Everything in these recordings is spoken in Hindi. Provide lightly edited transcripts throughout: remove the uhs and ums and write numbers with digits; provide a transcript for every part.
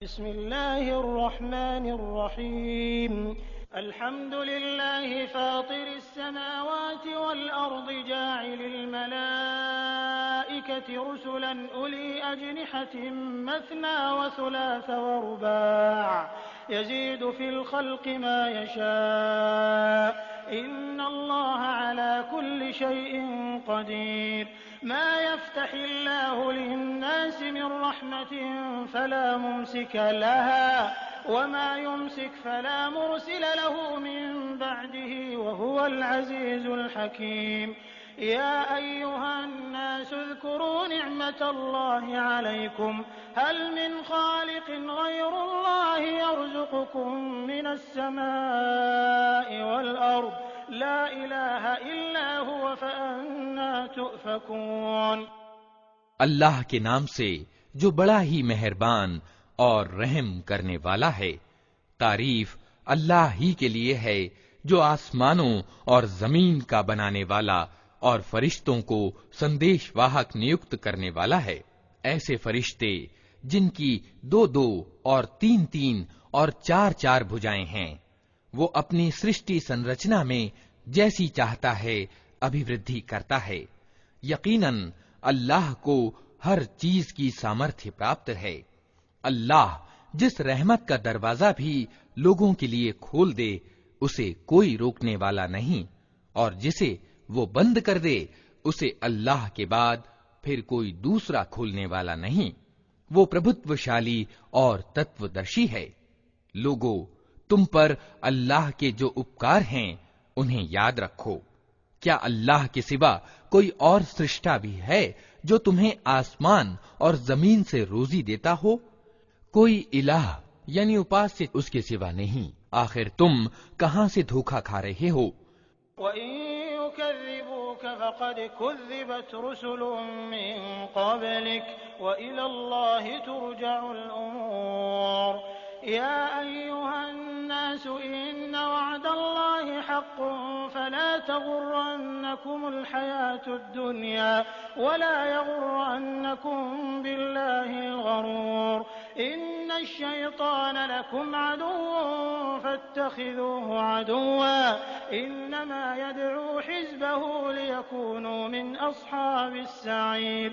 बिस्मिल्लाहिर्रहमानिर्रहीम अल्हम्दुलिल्लाहि फातिरिस समावाति वल अर्दि जाइलिल मलाइकति रुसुलन उली अजनिहतिन मस्ना व सुलास व रुबा' यज़ीदु फिल खल्क़ि मा यशा' इन्नल्लाह अला कुल्लि शैइन क़दीर मा यफ्तहिल्लाहु लिन्नासि मिन रहमतिन फला मुमसिक लहा वमा युमसिक फला मुरसिल लहु मिन बअदिही वहुवल अज़ीज़ुल हकीम या अय्युहन्नास उज़्कुरू निअमतल्लाहि अलैकुम हल मिन खालिक़िन गैरुल्लाहि यर्ज़ुक़ुकुम मिनस समाइ वल अर्ज़ ला इलाहा इल्ला हुव फअन्ना तुफ़कून। अल्लाह के नाम से जो बड़ा ही मेहरबान और रहम करने वाला है। तारीफ अल्लाह ही के लिए है जो आसमानों और जमीन का बनाने वाला और फरिश्तों को संदेशवाहक नियुक्त करने वाला है। ऐसे फरिश्ते जिनकी 2-2 और 3-3 और 4-4 भुजाएं हैं, वो अपनी सृष्टि संरचना में जैसी चाहता है अभिवृद्धि करता है। यकीनन अल्लाह को हर चीज की सामर्थ्य प्राप्त है। अल्लाह जिस रहमत का दरवाजा भी लोगों के लिए खोल दे उसे कोई रोकने वाला नहीं, और जिसे वो बंद कर दे उसे अल्लाह के बाद फिर कोई दूसरा खोलने वाला नहीं। वो प्रभुत्वशाली और तत्वदर्शी है। लोगों, तुम पर अल्लाह के जो उपकार हैं उन्हें याद रखो। क्या अल्लाह के सिवा कोई और सृष्टा भी है जो तुम्हें आसमान और जमीन से रोजी देता हो? कोई इलाह यानी उपास्य उसके सिवा नहीं। आखिर तुम कहां से धोखा खा रहे हो? वइन युकज़्ज़िबूक फ़क़द कुज़्ज़िबत रुसुलुम मिन क़ब्लिक व इलल्लाहि तुरजउल उमूर या अय्युहन्नास इन्न वअदल्लाहि हक़्क़ुन फला तग़ुर्रन्नकुमुल हयातुद दुनिया वला यग़ुर्रन्नकुम बिल्लाहिल गरूर इन्नश शैतान लकुम अदुव्वुन फत्तख़िज़ूहु अदुव्वा इन्नमा यद'ू हिज़्बहु लियकूनू मिन अस्हाबिस सईर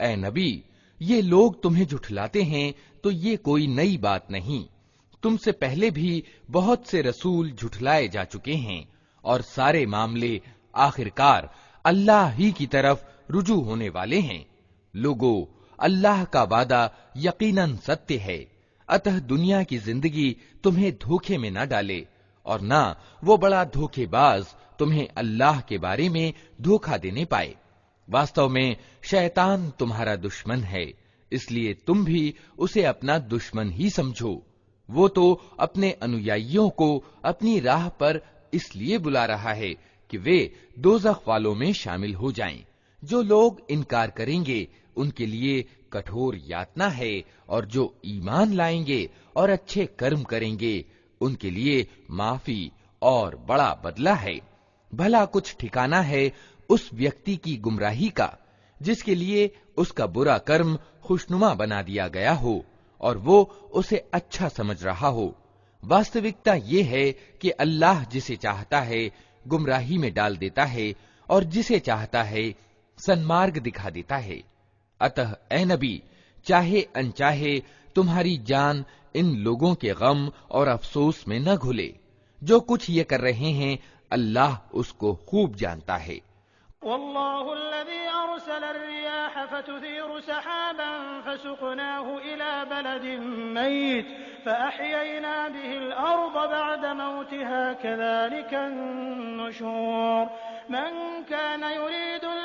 ऐ नबी, ये लोग तुम्हें झुठलाते हैं तो ये कोई नई बात नहीं। तुमसे पहले भी बहुत से रसूल झुठलाए जा चुके हैं और सारे मामले आखिरकार अल्लाह ही की तरफ रुजू होने वाले हैं। लोगों, अल्लाह का वादा यकीनन सत्य है, अतः दुनिया की जिंदगी तुम्हें धोखे में न डाले और न वो बड़ा धोखेबाज तुम्हें अल्लाह के बारे में धोखा देने पाए। वास्तव में शैतान तुम्हारा दुश्मन है, इसलिए तुम भी उसे अपना दुश्मन ही समझो। वो तो अपने अनुयायियों को अपनी राह पर इसलिए बुला रहा है कि वे दोज़ख वालों में शामिल हो जाएं। जो लोग इनकार करेंगे उनके लिए कठोर यातना है, और जो ईमान लाएंगे और अच्छे कर्म करेंगे उनके लिए माफी और बड़ा बदला है। भला कुछ ठिकाना है उस व्यक्ति की गुमराही का जिसके लिए उसका बुरा कर्म खुशनुमा बना दिया गया हो और वो उसे अच्छा समझ रहा हो। वास्तविकता ये है कि अल्लाह जिसे चाहता है गुमराही में डाल देता है और जिसे चाहता है सन्मार्ग दिखा देता है। अतः ए नबी, चाहे अनचाहे तुम्हारी जान इन लोगों के गम और अफसोस में न घुले। जो कुछ ये कर रहे हैं अल्लाह उसको खूब जानता है। वल्लाहुल्लज़ी अरसल अर्रियाह फतुसीरु सहाबन फसुक़नाहु इला बलदिन मय्यित फअहयैना बिहिल अर्ज़ बअद मौतिहा कज़ालिका अन्नुशूर मन कान युरीदुल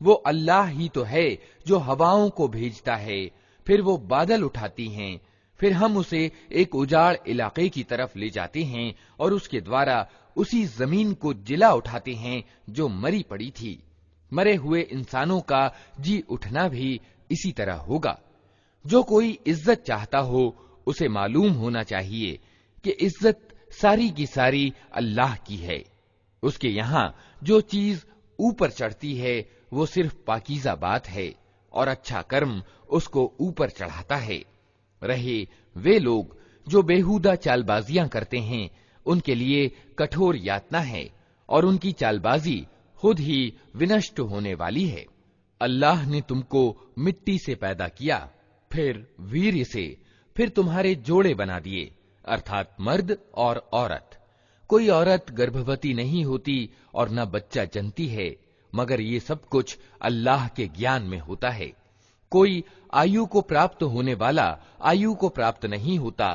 वो अल्लाह ही तो है जो हवाओं को भेजता है, फिर वो बादल उठाती हैं, फिर हम उसे एक उजाड़ इलाके की तरफ ले जाते हैं और उसके द्वारा उसी जमीन को जिला उठाते हैं जो मरी पड़ी थी। मरे हुए इंसानों का जी उठना भी इसी तरह होगा। जो कोई इज्जत चाहता हो उसे मालूम होना चाहिए कि इज्जत सारी की सारी अल्लाह की है। उसके यहाँ जो चीज ऊपर चढ़ती है वो सिर्फ पाकीज़ा बात है और अच्छा कर्म उसको ऊपर चढ़ाता है। रहे वे लोग जो बेहुदा चालबाजियां करते हैं, उनके लिए कठोर यातना है और उनकी चालबाजी खुद ही विनष्ट होने वाली है। अल्लाह ने तुमको मिट्टी से पैदा किया, फिर वीर्य से, फिर तुम्हारे जोड़े बना दिए, अर्थात मर्द और औरत। कोई औरत गर्भवती नहीं होती और न बच्चा जनती है, मगर ये सब कुछ अल्लाह के ज्ञान में होता है। कोई आयु को प्राप्त होने वाला आयु को प्राप्त नहीं होता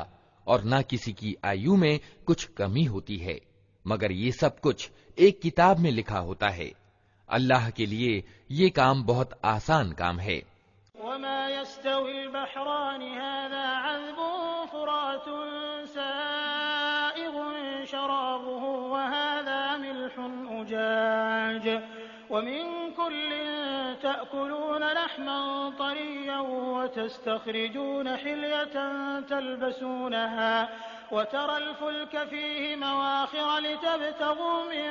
और न किसी की आयु में कुछ कमी होती है, मगर ये सब कुछ एक किताब में लिखा होता है। अल्लाह के लिए ये काम बहुत आसान काम है। वमा यस्तविल बहरानी हाज़ा अज़्बुन फुरातुन साइगुन शराबुहु व हाज़ा मिल्हुन उजाज वमिन कुल्लिन तअकुलून लहमन तरिय्यन वतस्तखरिजून हिल्यतन तल्बसूनहा वतरल फुल्क फीहि मवाखिर लितब्तगू मिन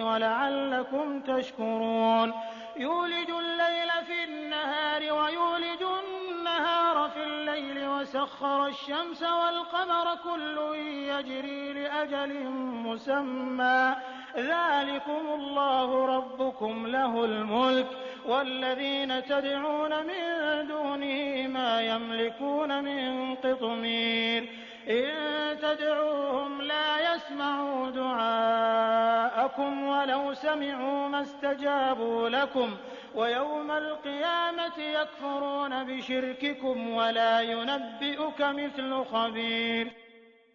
वलअल्लकुम तशकुरून यूलिजुल लैल फिन्नहारि वयूलिजुन नहार फिल्लैल वसख्खरश शम्स वल्कमर कुल्लुन यजरी लिअजलिन मुसम्मा ज़ालिकुमुल्लाहु रब्बुकुम लहुल मुल्क वल्लज़ीन तदऊन मिन दूनिहि मा यमलिकून मिन क़ित्मीर इन तदऊहुम ला यस्मऊ दुआअकुम वलौ समिऊ मस्तजाबू लकुम वयौमल क़ियामति यकफ़ुरून बिशिर्किकुम वला युनब्बिउक मिस्लु ख़बीर।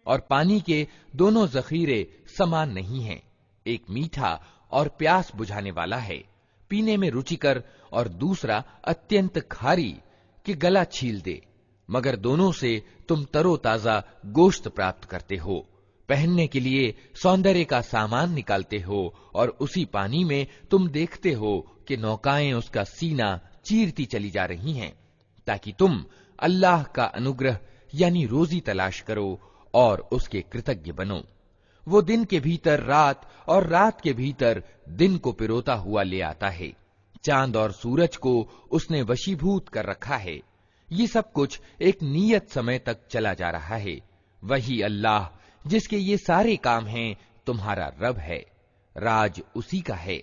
और पानी के दोनों जखीरे समान नहीं हैं। एक मीठा और प्यास बुझाने वाला है, पीने में रुचिकर, और दूसरा अत्यंत खारी कि गला छील दे, मगर दोनों से तुम तरोताजा गोश्त प्राप्त करते हो। पहनने के लिए सौंदर्य का सामान निकालते हो और उसी पानी में तुम देखते हो कि नौकाएं उसका सीना चीरती चली जा रही हैं, ताकि तुम अल्लाह का अनुग्रह यानी रोजी तलाश करो और उसके कृतज्ञ बनो। वो दिन के भीतर रात और रात के भीतर दिन को पिरोता हुआ ले आता है। चांद और सूरज को उसने वशीभूत कर रखा है। ये सब कुछ एक नियत समय तक चला जा रहा है। वही अल्लाह जिसके ये सारे काम हैं तुम्हारा रब है। राज उसी का है।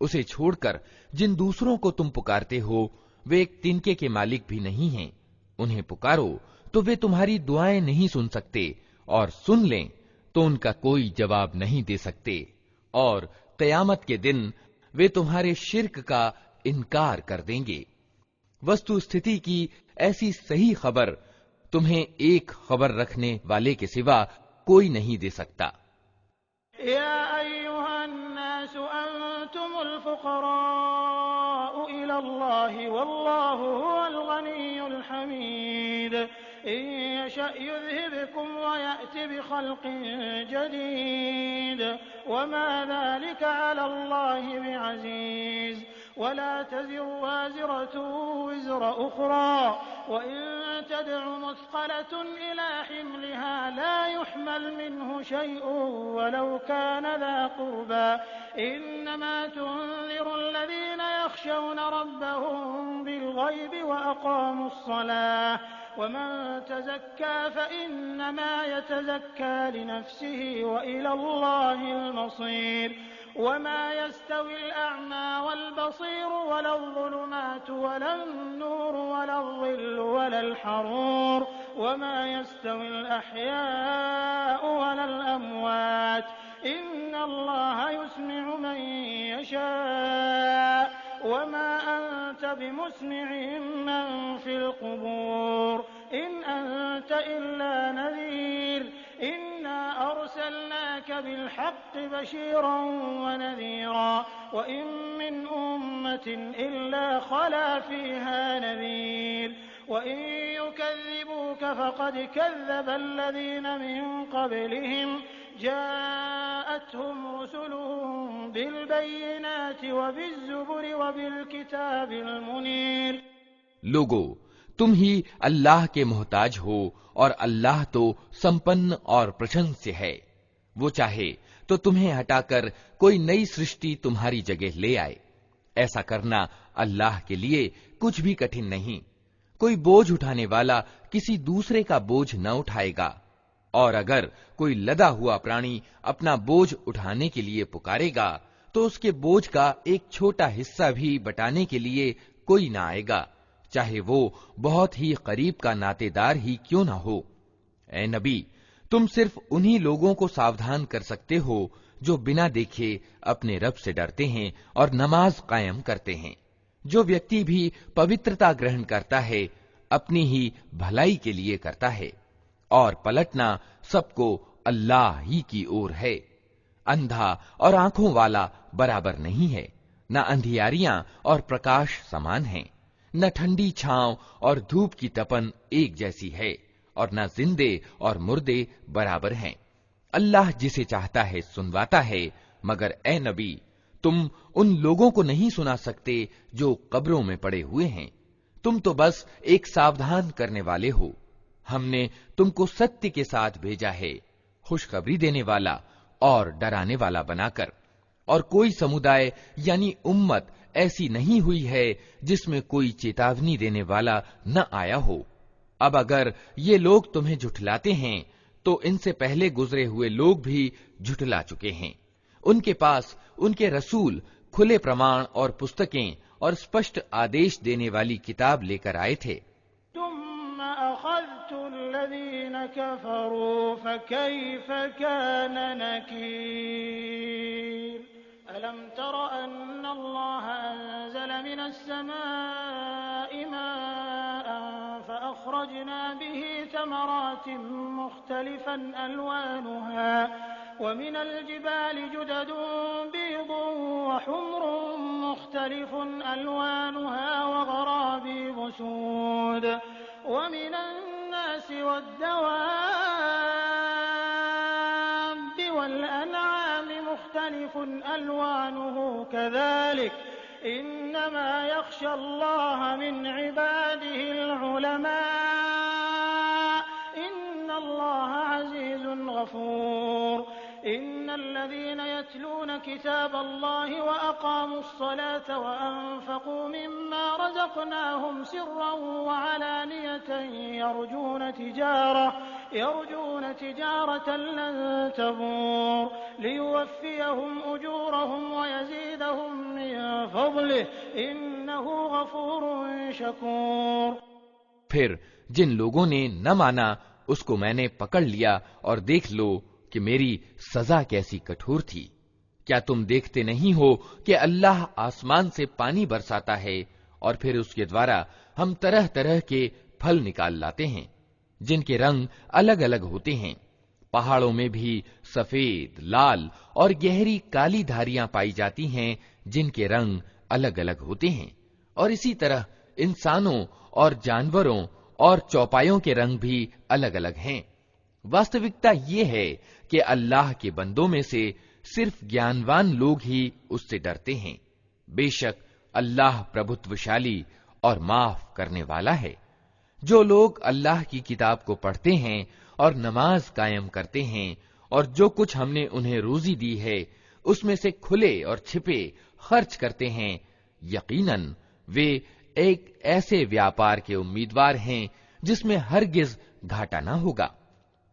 उसे छोड़कर जिन दूसरों को तुम पुकारते हो वे एक तिनके के मालिक भी नहीं हैं। उन्हें पुकारो तो वे तुम्हारी दुआएं नहीं सुन सकते, और सुन लें तो उनका कोई जवाब नहीं दे सकते, और क़यामत के दिन वे तुम्हारे शिर्क का इनकार कर देंगे। वस्तु स्थिति की ऐसी सही खबर तुम्हें एक खबर रखने वाले के सिवा कोई नहीं दे सकता। या अय्युहन्नासु अंतुमुल फुक़राउ इलल्लाहि वल्लाहु हुवल गनियुल हमीद इन यशअ युज़हिबकुम व यअति बिख़ल्क़िन जदीद वमा ज़ालिका अलल्लाहि बिअज़ीज़ वला तज़िरु वाज़िरतुन विज़रा उख़रा वइन तदअ मुस्क़लतुन इला हिम्लिहा ला युहमल मिन्हु शैउन वलौ कान ज़ा क़ुर्बा इन्नमा तुन्ज़िरु अल्लज़ीन यख़शौन रब्बहुम बिल-ग़ैबि व अक़ामुस-सलाह वमन तज़क्का फ़इन्नमा यतज़क्का लिनफ़्सिही व इलल्लाहिल मसीर वमा यस्तविल अअमा वल बसीर वलल ज़ुलुमातु वलन नूरु वलल ज़िल्लु वलल हरूर वमा यस्तविल अहयाउ वलल अमवात इन्नल्लाह युस्मिउ मन यशा वमा अंत बिमुस्मिइन मन फिल क़ुबूर इन अंत इल्ला नज़ीर इन्ना अर्सलनाक बिल-हक़्क़ि बशीरन व नज़ीरा व इन मिन उम्मतिन इल्ला खला फ़ीहा नज़ीर व इन युकज़्ज़िबूक फ़क़द कज़्ज़ब अल्लज़ीन मिन क़ब्लिहिम जाअतहुम रुसुलुहुम बिल-बय्यिनाति व बिज़्ज़ुबुरि व बिल-किताबिल मुनीर। लोगो, तुम ही अल्लाह के मोहताज हो और अल्लाह तो संपन्न और प्रशंस्य है। वो चाहे तो तुम्हें हटाकर कोई नई सृष्टि तुम्हारी जगह ले आए। ऐसा करना अल्लाह के लिए कुछ भी कठिन नहीं। कोई बोझ उठाने वाला किसी दूसरे का बोझ न उठाएगा, और अगर कोई लदा हुआ प्राणी अपना बोझ उठाने के लिए पुकारेगा तो उसके बोझ का एक छोटा हिस्सा भी बटाने के लिए कोई न आएगा, चाहे वो बहुत ही करीब का नातेदार ही क्यों न हो। ए नबी, तुम सिर्फ उन्हीं लोगों को सावधान कर सकते हो जो बिना देखे अपने रब से डरते हैं और नमाज कायम करते हैं। जो व्यक्ति भी पवित्रता ग्रहण करता है अपनी ही भलाई के लिए करता है, और पलटना सबको अल्लाह ही की ओर है। अंधा और आंखों वाला बराबर नहीं है, न अंधियारियां और प्रकाश समान हैं, न ठंडी छांव और धूप की तपन एक जैसी है, और न जिंदे और मुर्दे बराबर हैं। अल्लाह जिसे चाहता है सुनवाता है, मगर ए नबी, तुम उन लोगों को नहीं सुना सकते जो कब्रों में पड़े हुए हैं। तुम तो बस एक सावधान करने वाले हो। हमने तुमको सत्य के साथ भेजा है, खुशखबरी देने वाला और डराने वाला बनाकर। और कोई समुदाय यानी उम्मत ऐसी नहीं हुई है जिसमें कोई चेतावनी देने वाला न आया हो। अब अगर ये लोग तुम्हें झुठलाते हैं तो इनसे पहले गुजरे हुए लोग भी झुठला चुके हैं। उनके पास उनके रसूल खुले प्रमाण और पुस्तकें और स्पष्ट आदेश देने वाली किताब लेकर आए थे। अलम तर अन्नल्लाह अंज़ल मिनस्समाइ माअन फ़अख़रजना बिही समरातिन मुख़्तलिफ़न अलवानुहा वमिनल जिबालि जुददुन बीदुन वहुम्रुन मुख़्तलिफ़ुन अलवानुहा वग़राबीबु सूद वमिनन नासि वद्दवाब्बि वल-अन'आमि मुख़्तलिफ़ुन अलवानुहु कज़ालिक इन्नमा यख़शल्लाह मिन इबादिहिल उलमा इन्नल्लाह अज़ीज़ुन गफ़ूर। इन्नल्लज़ीन यत्लून किताबल्लाहि व अक़ामुस्सलाता व अनफ़क़ू मिम्मा रज़क़नाहुम सिर्रन व अलानियतन यरजून तिजारतन लन तबूर लियुवफ़्फ़ियहुम उजूरहुम व यज़ीदहुम मिन फ़ज़लिहि इन्नहु गफ़ूरुन शकूर। फिर जिन लोगों ने न माना उसको मैंने पकड़ लिया, और देख लो कि मेरी सजा कैसी कठोर थी। क्या तुम देखते नहीं हो कि अल्लाह आसमान से पानी बरसाता है और फिर उसके द्वारा हम तरह तरह के फल निकाल लाते हैं जिनके रंग अलग अलग होते हैं। पहाड़ों में भी सफेद, लाल और गहरी काली धारियां पाई जाती हैं जिनके रंग अलग अलग होते हैं। और इसी तरह इंसानों और जानवरों और चौपायों के रंग भी अलग अलग हैं। वास्तविकता ये है कि अल्लाह के बंदों में से सिर्फ ज्ञानवान लोग ही उससे डरते हैं। बेशक अल्लाह प्रभुत्वशाली और माफ करने वाला है। जो लोग अल्लाह की किताब को पढ़ते हैं और नमाज कायम करते हैं और जो कुछ हमने उन्हें रोजी दी है उसमें से खुले और छिपे खर्च करते हैं, यकीनन वे एक ऐसे व्यापार के उम्मीदवार हैं जिसमें हरगिज घाटा न होगा।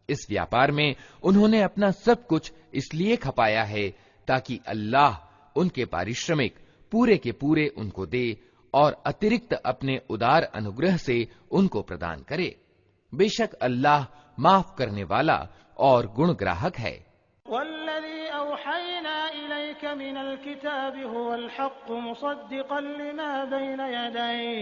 इस व्यापार में उन्होंने अपना सब कुछ इसलिए खपाया है ताकि अल्लाह उनके पारिश्रमिक पूरे के पूरे उनको दे और अतिरिक्त अपने उदार अनुग्रह से उनको प्रदान करे। बेशक अल्लाह माफ करने वाला और गुणग्राहक है। वल्लज़ी औहयना इलैका मिनल किताबि हुवल हक़्क़ु मुसद्दिक़न लिमा बैन यदैहि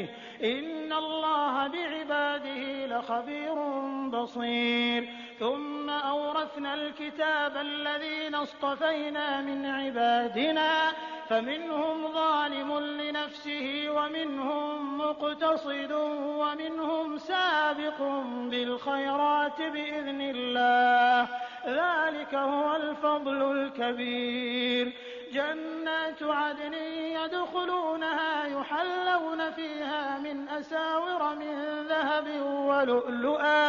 इन्नल्लाहा बिइबादिही लख़बीरुन बसीर थुम्मा औरसनल किताब अल्लज़ीना इस्तफ़ैना मिन इबादिना फमिनहुम ज़ालिमुन लिनफ़्सिही वमिनहुम मुक़तसिदुन वमिनहुम साबिक़ुन बिल ख़ैराति बिइज़्निल्लाह ज़ालिका हुवल फ़ज़्लुल कबीर जन्नातु अदनिन यदख़ुलूनहा युहल्लौना फ़ीहा मिन असाविर मिन ज़हबिन व लुअलुआ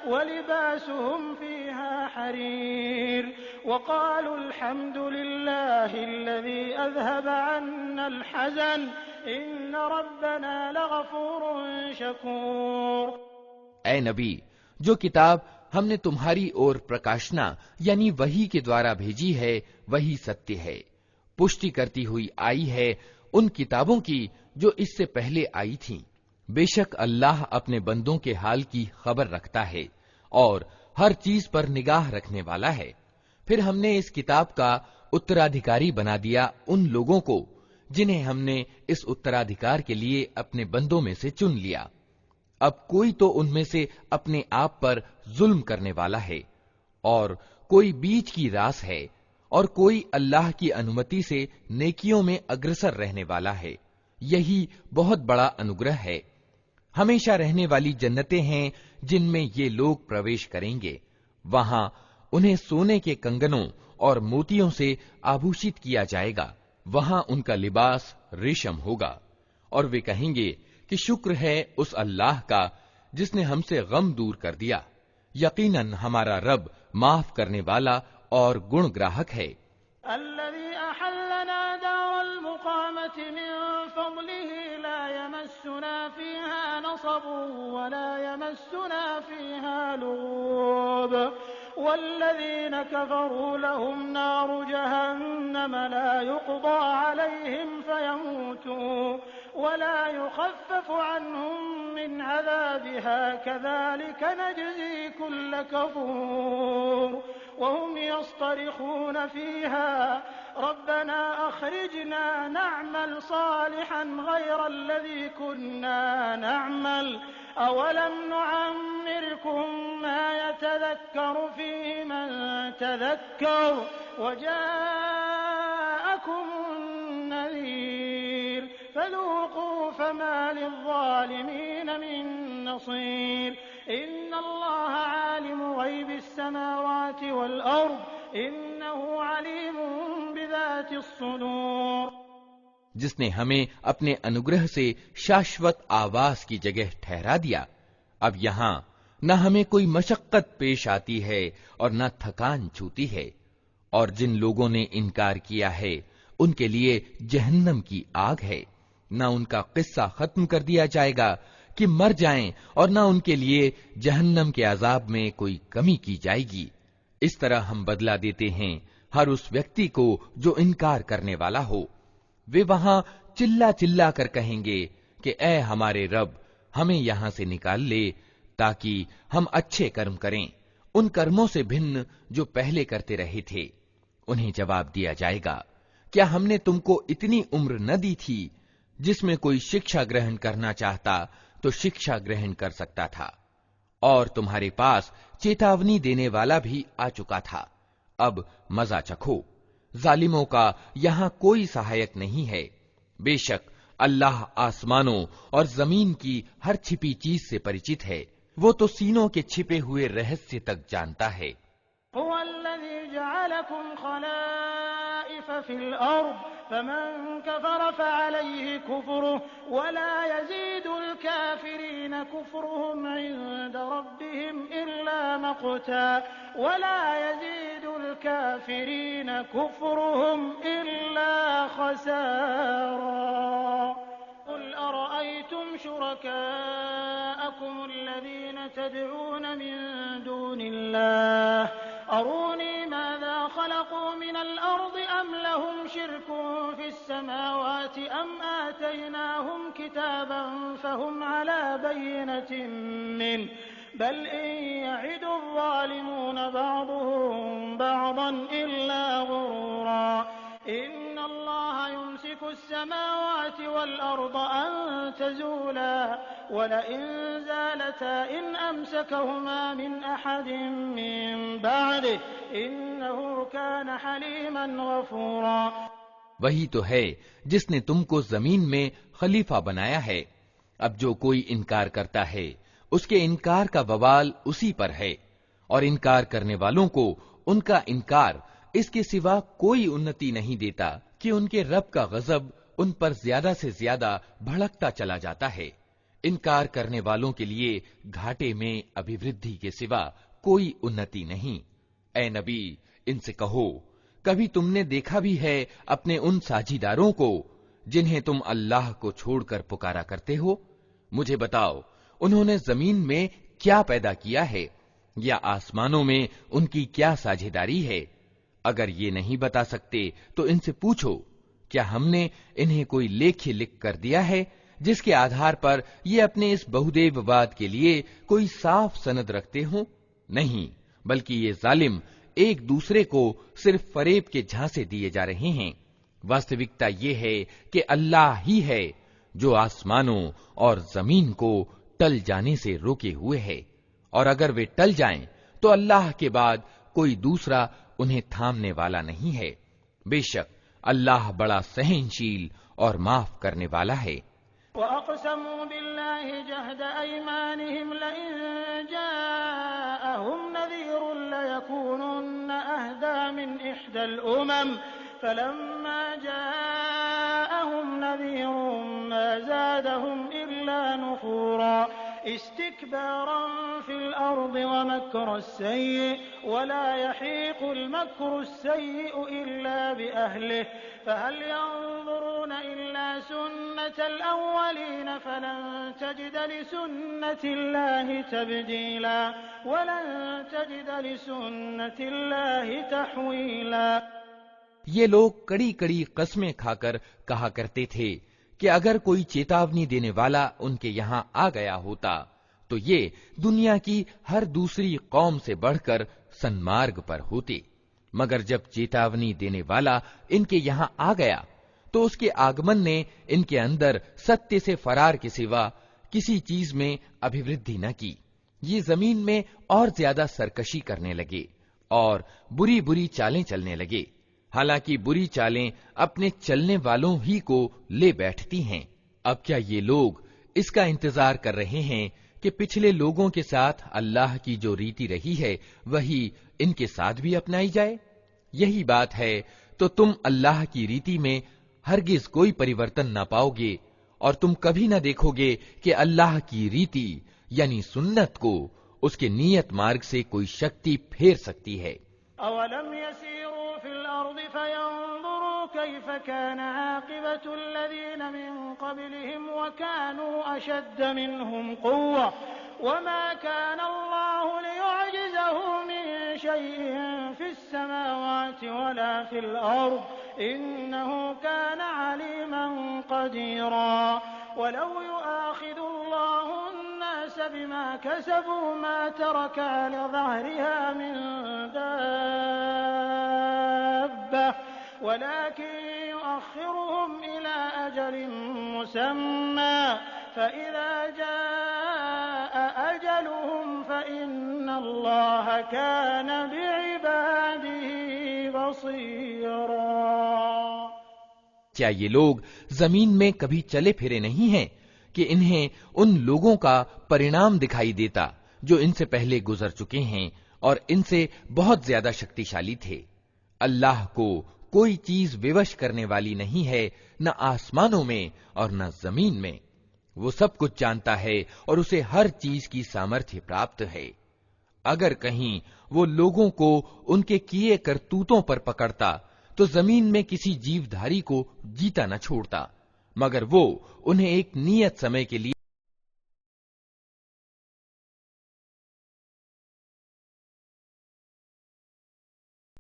व लिबासुहुम फ़ीहा हरीर वक़ालू अल्हम्दुलिल्लाहि अल्लज़ी अज़हब अन्नल हज़न इन्न रब्बना लग़फ़ूरुन शकूर। ऐ नबी, जो किताब हमने तुम्हारी ओर प्रकाशना यानी वही के द्वारा भेजी है वही सत्य है, पुष्टि करती हुई आई है उन किताबों की जो इससे पहले आई थीं। बेशक अल्लाह अपने बंदों के हाल की खबर रखता है और हर चीज पर निगाह रखने वाला है। फिर हमने इस किताब का उत्तराधिकारी बना दिया उन लोगों को जिन्हें हमने इस उत्तराधिकार के लिए अपने बंदों में से चुन लिया। अब कोई तो उनमें से अपने आप पर जुल्म करने वाला है और कोई बीच की रास है और कोई अल्लाह की अनुमति से नेकियों में अग्रसर रहने वाला है। यही बहुत बड़ा अनुग्रह है। हमेशा रहने वाली जन्नतें हैं जिनमें ये लोग प्रवेश करेंगे। वहां उन्हें सोने के कंगनों और मोतियों से आभूषित किया जाएगा। वहां उनका लिबास रेशम होगा और वे कहेंगे कि शुक्र है उस अल्लाह का जिसने हमसे गम दूर कर दिया। यकीनन हमारा रब माफ करने वाला और गुणग्राहक है। अल्लज़ी अहल्लना दारल मुक़ामति मिन फ़ज़लिही ला यमस्सुना फ़ीहा नसबुन व ला यमस्सुना फ़ीहा लुग़ूब वल्लज़ीना कफ़रू लहुम नारु जहन्नम ला युक़दा अलैहिम फ़यमूतू वला युख़फ़फ़ु अन्हुम मिन अज़ाबिहा कज़ालिक नजज़ी कुल्ल कफ़ूर वहुम यस्तरिख़ून फ़ीहा रब्बना अख़रिजना नअमल सालिहन ग़ैरल्लज़ी कुन्ना नअमल अवलम नुअम्मिरकुम मा यतज़क्करु फ़ीहि मन तज़क्कर वजाअकुमुन नज़ीर फ़ज़ूक़ू फ़मा लिज़्ज़ालिमीन मिन नसीर इन्नल्लाह आलिमु ग़ैबिस समावाति वल अर्ज़ इन्नहु अलीमुन बिज़ातिस सुदूर। जिसने हमें अपने अनुग्रह से शाश्वत आवास की जगह ठहरा दिया, अब यहाँ न हमें कोई मशक्कत पेश आती है और न थकान छूती है। और जिन लोगों ने इनकार किया है उनके लिए जहन्नम की आग है। न उनका किस्सा खत्म कर दिया जाएगा कि मर जाएं और न उनके लिए जहन्नम के अजाब में कोई कमी की जाएगी। इस तरह हम बदला देते हैं हर उस व्यक्ति को जो इनकार करने वाला हो। वे वहां चिल्ला चिल्ला कर कहेंगे कि ऐ हमारे रब, हमें यहां से निकाल ले ताकि हम अच्छे कर्म करें, उन कर्मों से भिन्न जो पहले करते रहे थे। उन्हें जवाब दिया जाएगा, क्या हमने तुमको इतनी उम्र न दी थी जिसमें कोई शिक्षा ग्रहण करना चाहता तो शिक्षा ग्रहण कर सकता था, और तुम्हारे पास चेतावनी देने वाला भी आ चुका था। अब मजा चखो। जालिमों का यहाँ कोई सहायक नहीं है। बेशक अल्लाह आसमानों और जमीन की हर छिपी चीज से परिचित है। वो तो सीनों के छिपे हुए रहस्य तक जानता है। हुवल्लज़ी जअलकुम खलाइफ़ फ़िल अर्ज़ फमन कफर फअलैहि कुफ्रुहु वला यज़ीदुल काफिरीन कुफ्रुहुम इंद रब्बिहिम इल्ला मक़ता वला यज़ीदुल काफिरीन कुफ्रुहुम इल्ला खसारा। क़ुल अरअयतुम शुरकाअकुम अल्लज़ीन तदऊन मिन दूनिल्लाह अरूनी माज़ा ख़लक़ू मिनल अर्दि अम लहुम शिर्कुन फ़िस्समावाति अम आतैनाहुम किताबन फ़हुम अला बय्यिनतिन मिन्हु बल इन यइदु ज़्ज़ालिमून बअदुहुम बअदन इल्ला गुरूरा। इन्नल्लाह युम्सिकु स्समावाति वल अर्द अन तज़ूला वलइन ज़ालता इन अमसकहुमा मिन अहदिन मिन बअदिहि इन्नहु कान हलीमन गफूरा। वही तो है जिसने तुमको जमीन में खलीफा बनाया है। अब जो कोई इनकार करता है उसके इनकार का बवाल उसी पर है, और इनकार करने वालों को उनका इनकार इसके सिवा कोई उन्नति नहीं देता कि उनके रब का गजब उन पर ज्यादा से ज्यादा भड़कता चला जाता है। इनकार करने वालों के लिए घाटे में अभिवृद्धि के सिवा कोई उन्नति नहीं। ए नबी, इनसे कहो, कभी तुमने देखा भी है अपने उन साझीदारों को जिन्हें तुम अल्लाह को छोड़कर पुकारा करते हो? मुझे बताओ, उन्होंने जमीन में क्या पैदा किया है, या आसमानों में उनकी क्या साझेदारी है? अगर ये नहीं बता सकते तो इनसे पूछो, क्या हमने इन्हें कोई लेख्य लिख कर दिया है जिसके आधार पर ये अपने इस बहुदेववाद के लिए कोई साफ सनद रखते हो? नहीं, बल्कि ये जालिम एक दूसरे को सिर्फ फरेब के झांसे दिए जा रहे हैं। वास्तविकता ये है कि अल्लाह ही है जो आसमानों और जमीन को टल जाने से रोके हुए है, और अगर वे टल जाएं तो अल्लाह के बाद कोई दूसरा उन्हें थामने वाला नहीं है। बेशक अल्लाह बड़ा सहनशील और माफ करने वाला है। वअक़समू बिल्लाहि जहद अयमानिहिम लइन जाअहुम नज़ीरुन लयकूनुन्न अहदा मिन इह्दल उमम फलम्मा जाअहुम नज़ीरुन मा ज़ादहुम इल्ला नुफूरा इस्तिक्बारन फिल अर्दि वमक्र अस्सय्यि वला यहीक़ुल मक्रु अस्सय्यिउ इल्ला बिअहलिहि फहल यंज़ुरून इल्ला सुन्नतल अव्वलीन फलन तजिद लिसुन्नतिल्लाहि तब्दीला वलन तजिद लिसुन्नतिल्लाहि तहवीला। ये लोग कड़ी कड़ी कस्में खाकर कहा करते थे कि अगर कोई चेतावनी देने वाला उनके यहाँ आ गया होता तो ये दुनिया की हर दूसरी कौम से बढ़कर सन्मार्ग पर होते। मगर जब चेतावनी देने वाला इनके यहाँ आ गया तो उसके आगमन ने इनके अंदर सत्य से फरार के सिवा किसी चीज में अभिवृद्धि न की। ये जमीन में और ज्यादा सरकशी करने लगे और बुरी बुरी चालें चलने लगे। हालांकि बुरी चालें अपने चलने वालों ही को ले बैठती हैं। अब क्या ये लोग इसका इंतजार कर रहे हैं कि पिछले लोगों के साथ अल्लाह की जो रीति रही है वही इनके साथ भी अपनाई जाए? यही बात है तो तुम अल्लाह की रीति में हरगिज कोई परिवर्तन न पाओगे, और तुम कभी न देखोगे कि अल्लाह की रीति यानी सुन्नत को उसके नियत मार्ग से कोई शक्ति फेर सकती है। अवलम यसीरू फिल अर्दि फयंजुरू कैफ कान आक़िबतुल लज़ीना मिन क़ब्लिहिम व कानू अशद्द मिनहुम क़ुव्वा वमा कान अल्लाहु लियुअजिज़हु मिन शैइन फिस समावाति वला फिल अर्द इन्नहु कान अलीमन क़दीरा। वलौ युआख़िदुल्लाहु अन्नास बिमा कसबू मा तरक अला ज़हरिहा मिन दाब्बा वलाकिन युअख़्खिरुहुम इला अजलिन मुसम्मा फ़इज़ा जाअ अजलुहुम फ़इन्नल्लाह कान बिइबादिही बसीरा। क्या ये लोग जमीन में कभी चले फिरे नहीं हैं कि इन्हें उन लोगों का परिणाम दिखाई देता जो इनसे पहले गुजर चुके हैं और इनसे बहुत ज्यादा शक्तिशाली थे? अल्लाह को कोई चीज विवश करने वाली नहीं है, न आसमानों में और न जमीन में। वो सब कुछ जानता है और उसे हर चीज की सामर्थ्य प्राप्त है। अगर कहीं वो लोगों को उनके किए करतूतों पर पकड़ता तो जमीन में किसी जीवधारी को जीता न छोड़ता, मगर वो उन्हें एक नियत समय के लिए